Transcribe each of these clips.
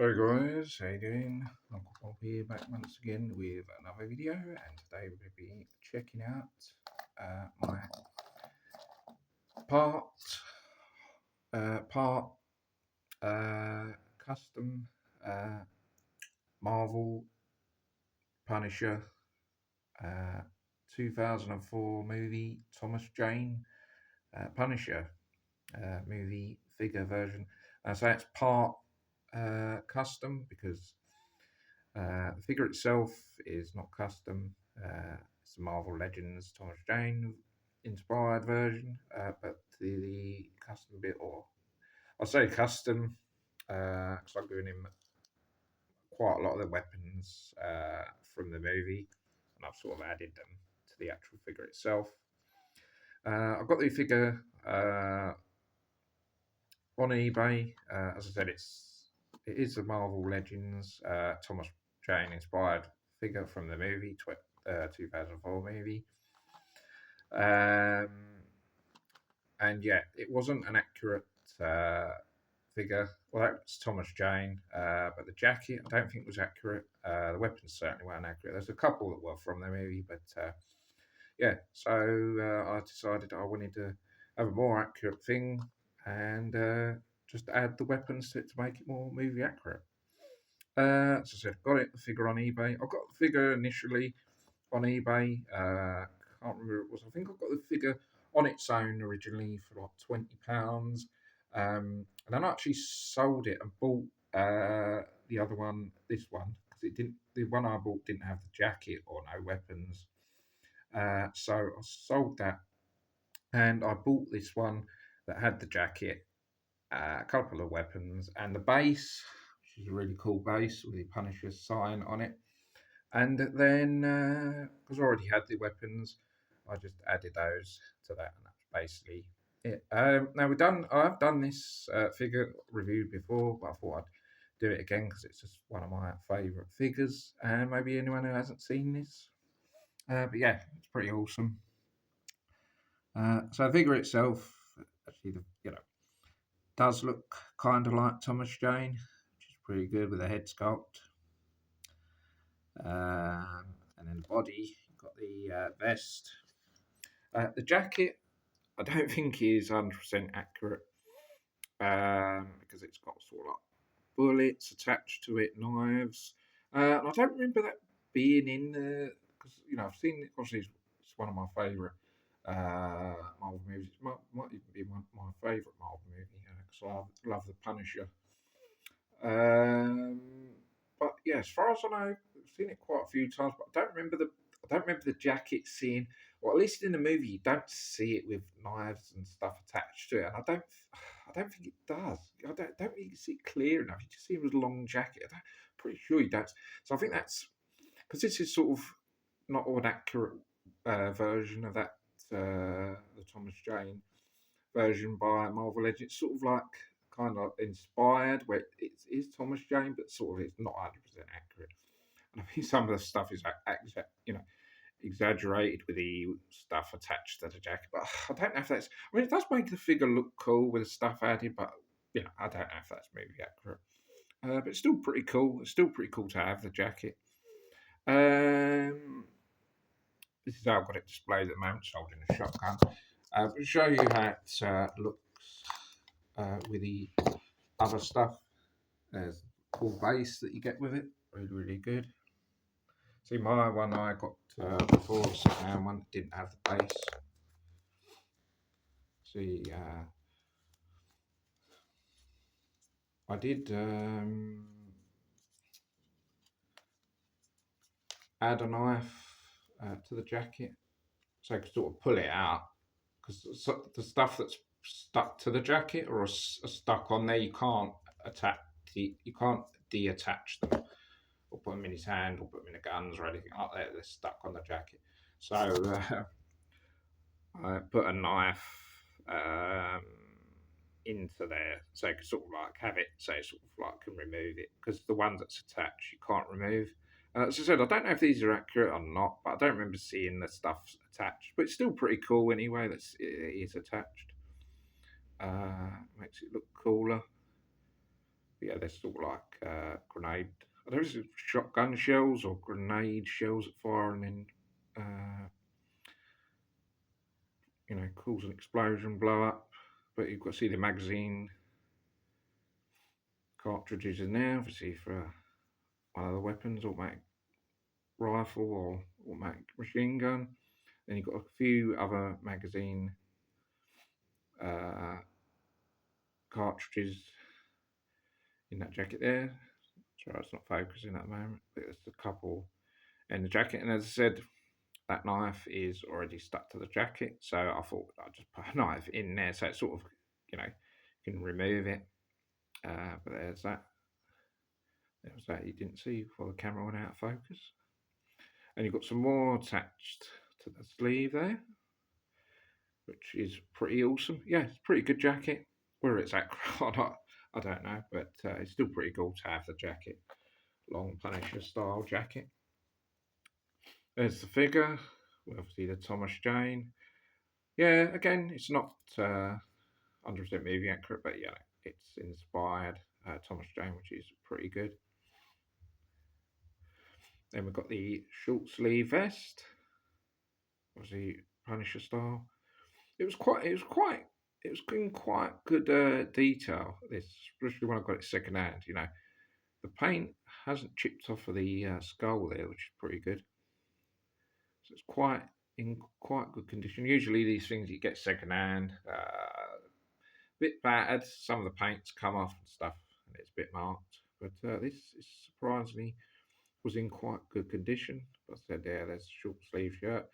Hello guys, how you doing? Uncle Bob here, back once again with another video, and today we're going to be checking out my part part custom Marvel Punisher uh, 2004 movie Thomas Jane Punisher movie figure version. So it's part custom because the figure itself is not custom. It's a Marvel Legends Thomas Jane inspired version, but the custom bit, or I'll say custom, because I'm giving him quite a lot of the weapons from the movie, and I've sort of added them to the actual figure itself. I've got the figure on eBay. As I said, it is a Marvel Legends Thomas Jane inspired figure from the movie 2004 movie. And yeah, it wasn't an accurate figure. Well, that's Thomas Jane, but the jacket I don't think was accurate. The weapons certainly weren't accurate. There's a couple that were from the movie, but yeah. So I decided I wanted to have a more accurate thing and just add the weapons to it to make it more movie accurate. As I said, got the figure on eBay. I got the figure initially on eBay. Can't remember what it was. I think I got the figure on its own originally for like £20. And then I actually sold it and bought the other one, this one, because it didn't. The one I bought didn't have the jacket or no weapons. So I sold that and I bought this one that had the jacket, a couple of weapons, and the base, which is a really cool base with the Punisher sign on it. And then, because I already had the weapons, I just added those to that, and that's basically it. Now I've done this figure review before, but I thought I'd do it again because it's just one of my favourite figures, and maybe anyone who hasn't seen this. But yeah, it's pretty awesome. So the figure itself, actually, does look kind of like Thomas Jane, which is pretty good with the head sculpt. And then the body, you've got the vest. The jacket, I don't think is 100% accurate because it's got sort of like bullets attached to it, knives. And I don't remember that being in there because, I've seen it, obviously, it's one of my favourite Marvel movies. It might even be my favourite Marvel movie because I love The Punisher. Um, but yeah, as far as I know, I've seen it quite a few times, but I don't remember the jacket scene, or at least in the movie, you don't see it with knives and stuff attached to it, and I don't think it does. Don't really see it clear enough. You just see it with a long jacket. I'm pretty sure you don't. So I think that's because this is sort of not an accurate version of that the Thomas Jane version by Marvel Legends. It's sort of like kind of inspired, where it is Thomas Jane, but sort of it's not 100% accurate. And I think some of the stuff is exaggerated with the stuff attached to the jacket. But I don't know if that's. I mean, it does make the figure look cool with the stuff added, but I don't know if that's maybe accurate. But it's still pretty cool. It's still pretty cool to have the jacket. This is how I've got it displayed at the moment, holding a shotgun. I'll show you how it looks with the other stuff. There's a cool base that you get with it. Really, really good. See, my one I got before was one that didn't have the base. See, I did add a knife to the jacket so I could sort of pull it out because the stuff that's stuck to the jacket or are stuck on there, you can't you can't detach them or put them in his hand or put them in the guns or anything like that. They're stuck on the jacket. So I put a knife into there so I could sort of like have it so it sort of like can remove it because the one that's attached you can't remove. As I said, I don't know if these are accurate or not, but I don't remember seeing the stuff attached. But it's still pretty cool anyway that it is attached. Makes it look cooler. yeah, they're sort of like grenade. I don't know if it's shotgun shells or grenade shells that fire and then uh, cause an explosion, blow up. But you've got to see the magazine cartridges in there, obviously for one of the weapons, automatic rifle or automatic machine gun. Then you've got a few other magazine uh, cartridges in that jacket there. Sorry, it's not focusing at the moment, but there's a couple in the jacket. And as I said, that knife is already stuck to the jacket, so I thought I'd just put a knife in there so it sort of, you can remove it. But there's that. There was that you didn't see before the camera went out of focus. And you've got some more attached to the sleeve there, which is pretty awesome. Yeah, it's a pretty good jacket. Whether it's accurate or not, I don't know, but it's still pretty cool to have the jacket. Long Punisher style jacket. There's the figure, obviously the Thomas Jane. Yeah, again, it's not 100% movie accurate, but yeah, it's inspired Thomas Jane, which is pretty good. Then we've got the short sleeve vest, obviously Punisher style. It was in quite good detail. This, especially when I got it second hand. The paint hasn't chipped off of the skull there, which is pretty good. So it's quite in quite good condition. Usually these things you get second hand, bit battered. Some of the paint's come off and stuff, and it's a bit marked. But this is surprisingly was in quite good condition. As I said, there, there's a short sleeve shirt.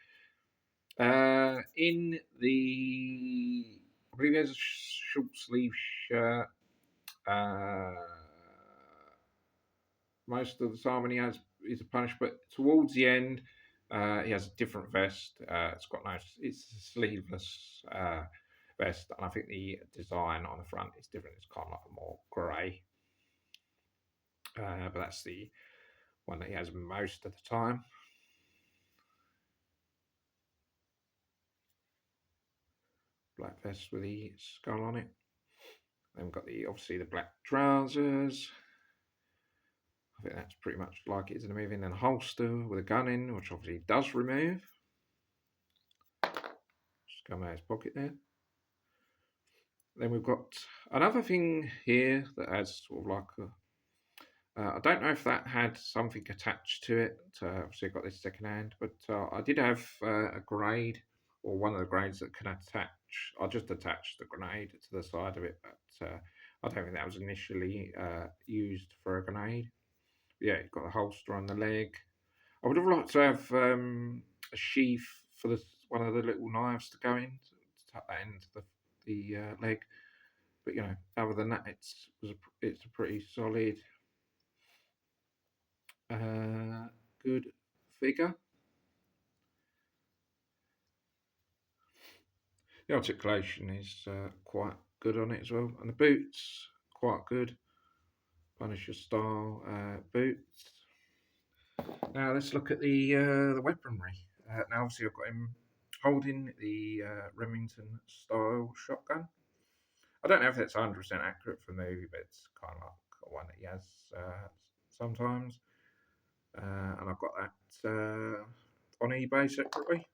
In the, I believe there's a short sleeve shirt. Uh, most of the time when he has is a punish, but towards the end, he has a different vest. It's a sleeveless vest, and I think the design on the front is different. It's kind of like more grey, but that's the one that he has most of the time. Black vest with the skull on it. Then we've got obviously the black trousers. I think that's pretty much like it is in the movie. And then a holster with a gun in, which obviously does remove. Just come out of his pocket there. Then we've got another thing here that has sort of like I don't know if that had something attached to it. Obviously, I got this second hand, but I did have a grenade, or one of the grenades that can attach. I just attached the grenade to the side of it, but I don't think that was initially used for a grenade. Yeah, you've got the holster on the leg. I would have liked to have a sheath for one of the little knives to go in to tuck that into the leg. But other than that, it's a pretty solid, good figure. The articulation is quite good on it as well, and the boots quite good. Punisher style boots. Now let's look at the weaponry. Now obviously I've got him holding the Remington style shotgun. I don't know if that's 100% accurate for the movie, but it's kind of like one that he has sometimes. And I've got that on eBay separately.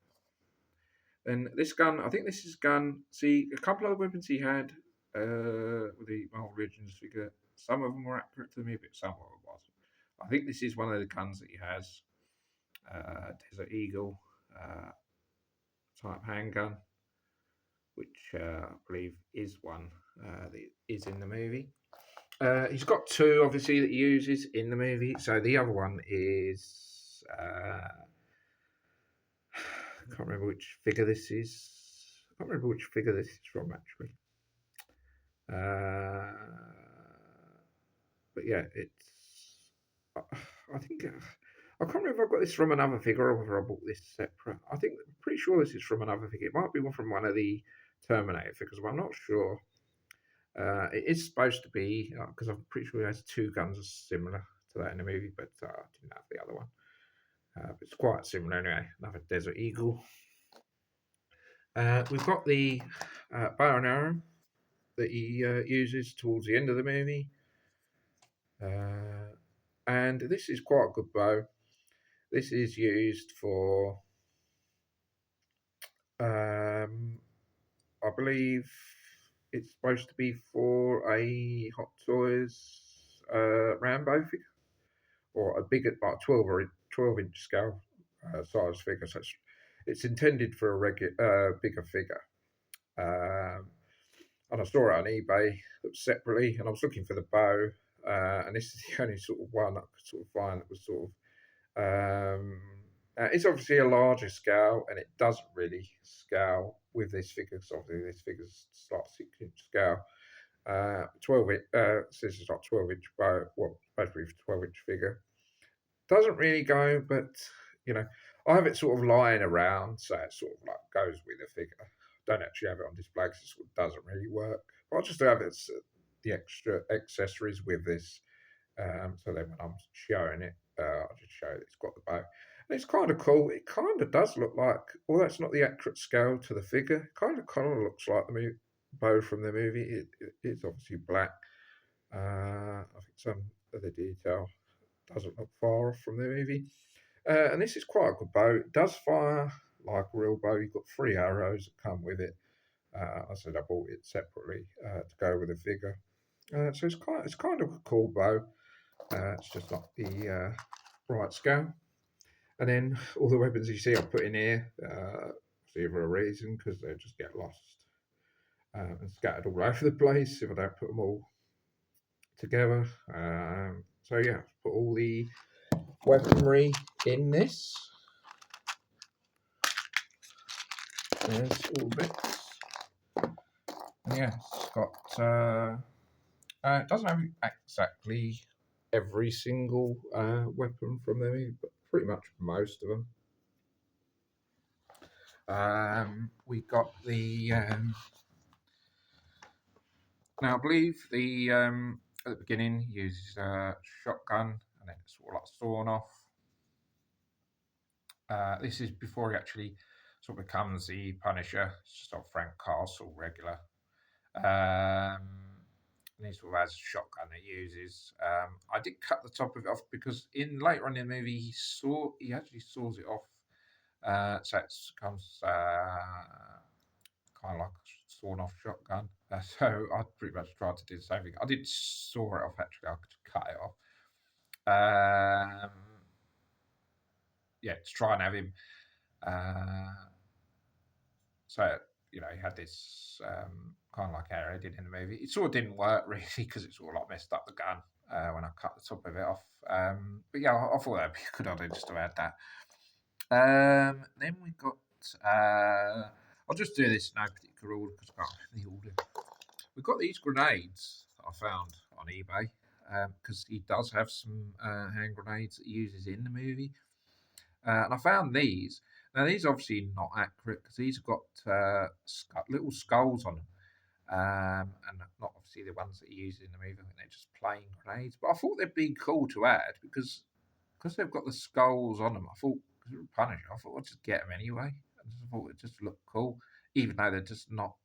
Then this gun, I think this is gun. See, a couple of the weapons he had with the Marvel Legends figure, some of them were accurate to me, but some of them wasn't. I think this is one of the guns that he has. Desert Eagle type handgun, which I believe is one that is in the movie. He's got two, obviously, that he uses in the movie. So the other one is I can't remember which figure this is. I can't remember which figure this is from actually. But yeah, it's. I think I can't remember if I got this from another figure or whether I bought this separate. I'm pretty sure this is from another figure. It might be one from one of the Terminator figures, but I'm not sure. It is supposed to be because I'm pretty sure he has two guns similar to that in the movie, but I didn't have the other one. But it's quite similar anyway. Another Desert Eagle. We've got the bow and arrow that he uses towards the end of the movie. And this is quite a good bow. This is used for, I believe it's supposed to be for a Hot Toys Rambo figure, or a bigger, like 12-inch scale size figure. So it's intended for a bigger figure. And I saw it on eBay separately, and I was looking for the bow, and this is the only sort of one I could sort of find that was sort of. It's obviously a larger scale, and it doesn't really scale with this figure. Because obviously this figure's like 6-inch scale. 12 inch. This is like 12-inch bow. Well, supposed to be 12-inch figure. Doesn't really go, but you know, I have it sort of lying around, so it sort of like goes with the figure. Don't actually have it on display because it sort of doesn't really work. But I just have it, the extra accessories with this. So then when I'm showing it, I'll just show that it's got the bow. And it's kind of cool. It kind of does look like, although it's not the accurate scale to the figure, it kind of looks like the bow from the movie. It's obviously black. I think some of the detail doesn't look far off from the movie. And this is quite a good bow. It does fire like a real bow. You've got 3 arrows that come with it. I said I bought it separately to go with the figure. So it's kind of a cool bow. It's just not the right scale. And then all the weapons you see I put in here, see for a reason, because they just get lost and scattered all over the place if I don't put them all together. So yeah, put all the weaponry in this. There's all bits. And yeah, it's got. It doesn't have exactly every single weapon from the movie, but pretty much most of them. We got the. Now I believe the at the beginning he uses a shotgun and then it's sort of like sawn off. This is before he actually sort of becomes the Punisher. It's just like Frank Castle regular. And he sort of has a shotgun that he uses. I did cut the top of it off because in later on in the movie he actually saws it off. So it comes kind of like a sawn off shotgun. So I pretty much tried to do the same thing. I did saw it off actually. I could cut it off. Yeah, to try and have him. So you know, he had this kind of like how he did in the movie. It sort of didn't work really because it sort of like messed up the gun when I cut the top of it off. But yeah, I thought that'd be a good idea just to add that. Then we got. I'll just do this in no particular order because I can't remember the order. We've got these grenades that I found on eBay because he does have some hand grenades that he uses in the movie. And I found these. Now, these are obviously not accurate because these have got little skulls on them. And not obviously the ones that he uses in the movie. I think they're just plain grenades. But I thought they'd be cool to add because they've got the skulls on them. I thought, because they're a Punisher, I thought I'd just get them anyway. I just thought it just looked cool, even though they're just not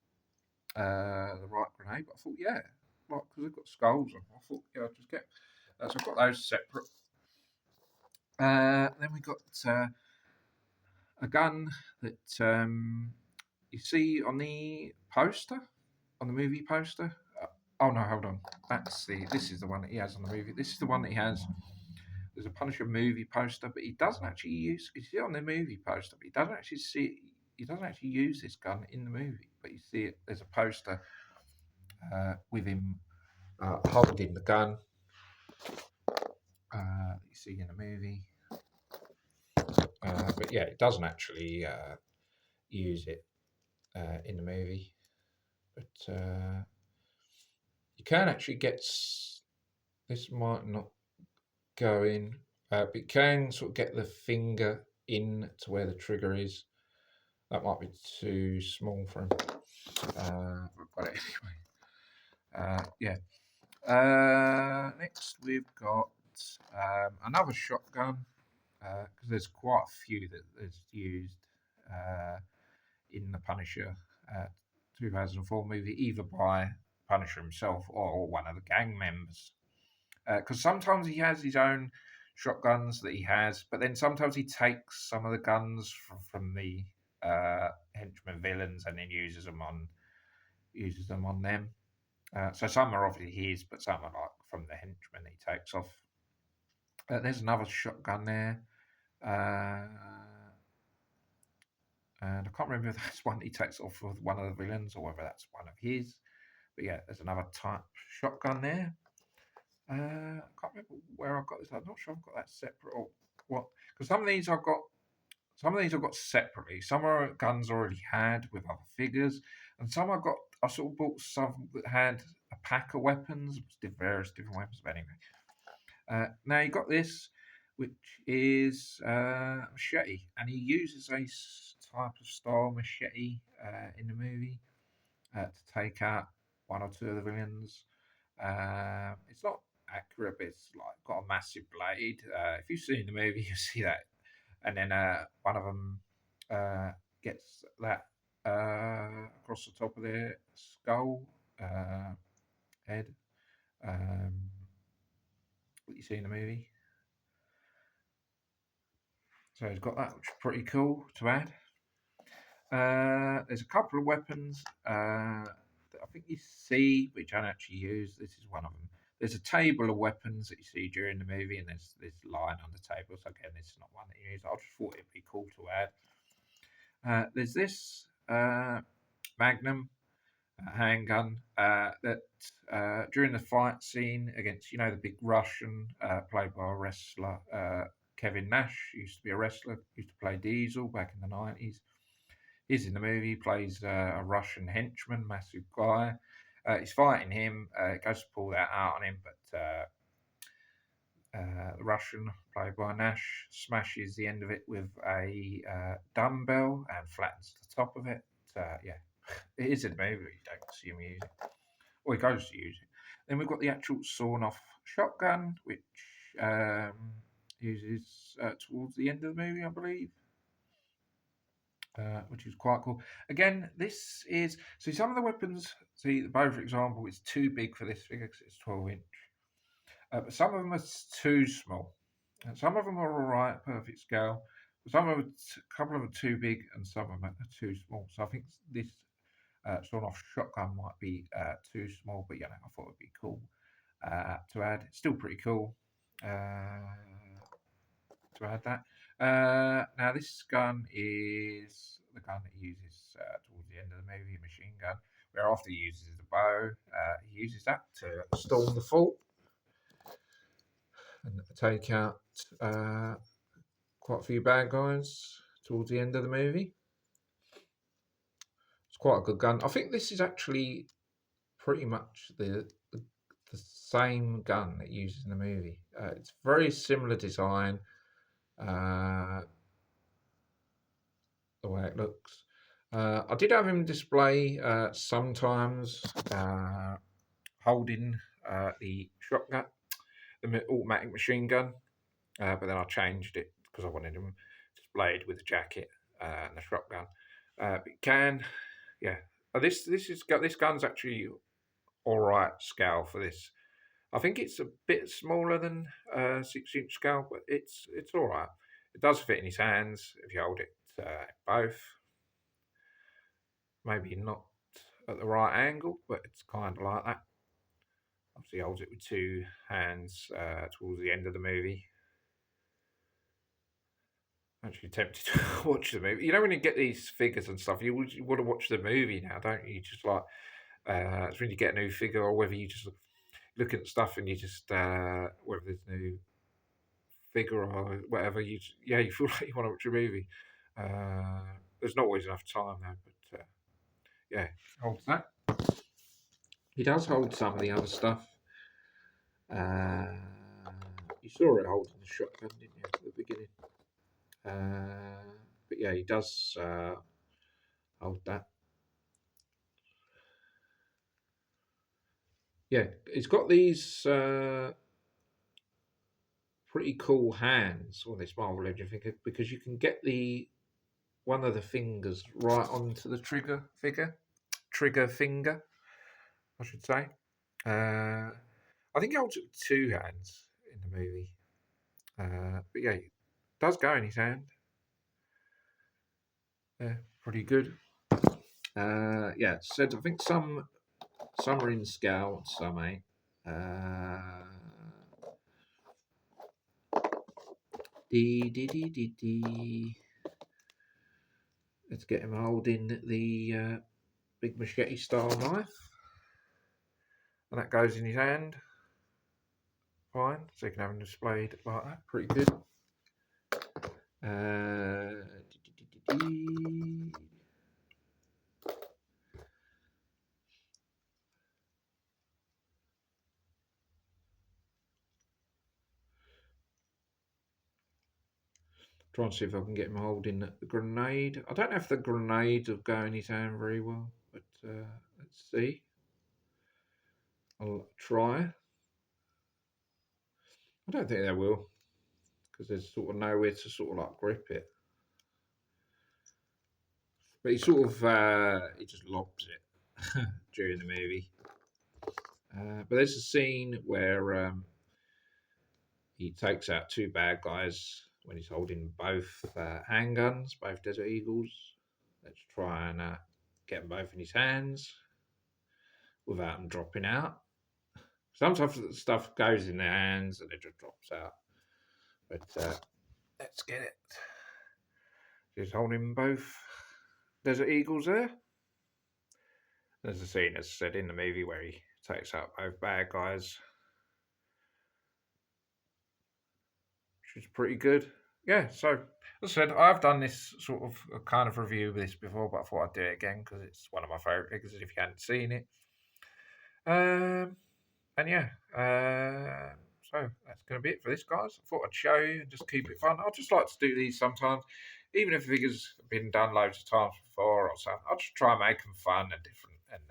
the right grenade. But I thought, yeah, like because they've got skulls on them. I thought, yeah, I'll just get. So I've got those separate. Then we got a gun that you see on the poster, on the movie poster. Oh no, hold on. This is the one that he has on the movie. This is the one that he has. There's a Punisher movie poster, but he doesn't actually use. You see it on the movie poster, but he doesn't actually see. He doesn't actually use this gun in the movie, but you see it. There's a poster with him holding the gun. You see in the movie, but yeah, it doesn't actually use it in the movie. But you can actually get. This might not go in, but you can sort of get the finger in to where the trigger is. That might be too small for him. But anyway, yeah. Next we've got another shotgun because there's quite a few that is used in the Punisher 2004 movie, either by Punisher himself or one of the gang members. because sometimes he has his own shotguns that he has, but then sometimes he takes some of the guns from the henchmen villains and then uses them on them. So some are obviously his, but some are like from the henchmen he takes off. There's another shotgun there. And I can't remember if that's one he takes off with one of the villains or whether that's one of his. But yeah, there's another type shotgun there. I can't remember where I got this. I'm not sure I've got that separate or what. Because some of these I've got separately. Some are guns I already had with other figures, and some I sort of bought some that had a pack of weapons, various different weapons. But anyway, now you got this, which is a machete, and he uses a type of style machete in the movie to take out one or two of the villains. It's not accurate, but it's like got a massive blade. If you've seen the movie, you see that, and then one of them gets that across the top of their skull head. What you see in the movie. So he's got that, which is pretty cool to add. There's a couple of weapons that I think you see, which I don't actually use. This is one of them. There's a table of weapons that you see during the movie, and there's this line on the table. So again, this is not one that you use. I just thought it'd be cool to add. There's this Magnum handgun that during the fight scene against, the big Russian played by a wrestler, Kevin Nash, used to be a wrestler, used to play Diesel back in the 90s. He's in the movie, plays a Russian henchman, massive guy. He's fighting him, goes to pull that out on him, but the Russian, played by Nash, smashes the end of it with a dumbbell and flattens the top of it. Yeah, it is in the movie, you don't see him use it. Or he goes to use it. Then we've got the actual sawn-off shotgun, which uses towards the end of the movie, I believe. Which is quite cool. Again, this is some of the weapons. See, the bow, for example, is too big for this figure because it's 12-inch. But some of them are too small. And some of them are all right, perfect scale. But some of them, a couple of them are too big, and some of them are too small. So I think this sawn-off shotgun might be too small, but I thought it'd be cool to add. It's still pretty cool to add that. Now, this gun is the gun that he uses towards the end of the movie, a machine gun, where after he uses the bow, he uses that to storm the fort and take out quite a few bad guys towards the end of the movie. It's quite a good gun. I think this is actually pretty much the same gun that he uses in the movie. It's very similar design. The way it looks. I did have him display sometimes holding the shotgun, the automatic machine gun, but then I changed it because I wanted him displayed with the jacket and the shotgun. But you can, this gun's actually all right scale for this. I think it's a bit smaller than 6-inch scale, but it's all right. It does fit in his hands if you hold it both. Maybe not at the right angle, but it's kind of like that. Obviously, he holds it with two hands towards the end of the movie. Actually tempted to watch the movie. When you get these figures and stuff, you want to watch the movie now, don't you? Just like it's when you get a new figure, or whether you just looking at stuff and you just whether there's new figure or whatever, you feel like you want to watch a movie. There's not always enough time though, but holds that. He does hold some of the other stuff. You saw it holding the shotgun, didn't you, at the beginning? But yeah, he does hold that. Yeah, it's got these pretty cool hands on this Marvel Legend figure because you can get one of the fingers right onto the trigger finger, I should say. I think he holds it with two hands in the movie. But yeah, he does go in his hand. Yeah, pretty good. Yeah, said I think some are in scale, some ain't. Uh, dee. Let's get him holding the big machete style knife, and that goes in his hand. Fine, so you can have him displayed like that. Pretty good. Dee. Try and see if I can get him holding the grenade. I don't know if the grenades will go in his hand very well, but let's see. I'll try. I don't think they will, because there's sort of nowhere to sort of like grip it. But he sort of he just lobs it during the movie. But there's a scene where he takes out two bad guys when he's holding both handguns, both Desert Eagles. Let's try and get them both in his hands without them dropping out. Sometimes the stuff goes in their hands and it just drops out. But let's get it. He's holding both Desert Eagles there. There's a scene, as I said, in the movie where he takes out both bad guys, which is pretty good. Yeah, so as I said, I've done this sort of a kind of review of this before, but I thought I'd do it again because it's one of my favourite figures if you hadn't seen it. And yeah, so that's going to be it for this, guys. I thought I'd show you and just keep it fun. I just like to do these sometimes, even if the figures have been done loads of times before or something. I'll just try and make them fun and different and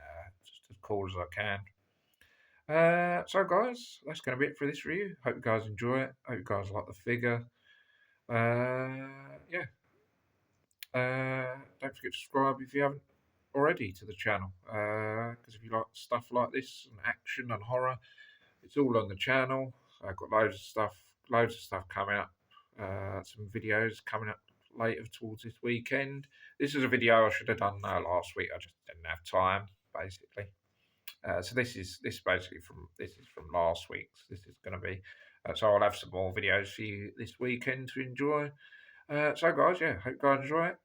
just as cool as I can. So, guys, that's going to be it for this review. Hope you guys enjoy it. Hope you guys like the figure. Yeah. Don't forget to subscribe if you haven't already to the channel. Because if you like stuff like this and action and horror, it's all on the channel. I've got loads of stuff coming up. Some videos coming up later towards this weekend. This is a video I should have done last week. I just didn't have time, basically. So this is from last week's. This is going to be so I'll have some more videos for you this weekend to enjoy. So guys, yeah, hope you guys enjoy it.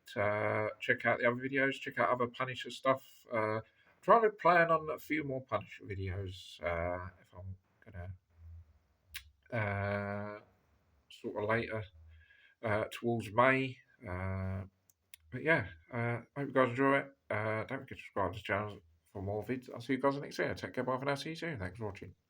Check out the other videos. Check out other Punisher stuff. Trying to plan on a few more Punisher videos if I'm gonna sort of later towards May. But yeah, hope you guys enjoy it. Don't forget to subscribe to the channel for more vids. I'll see you guys next video. Take care, bye for now. See you soon. Thanks for watching.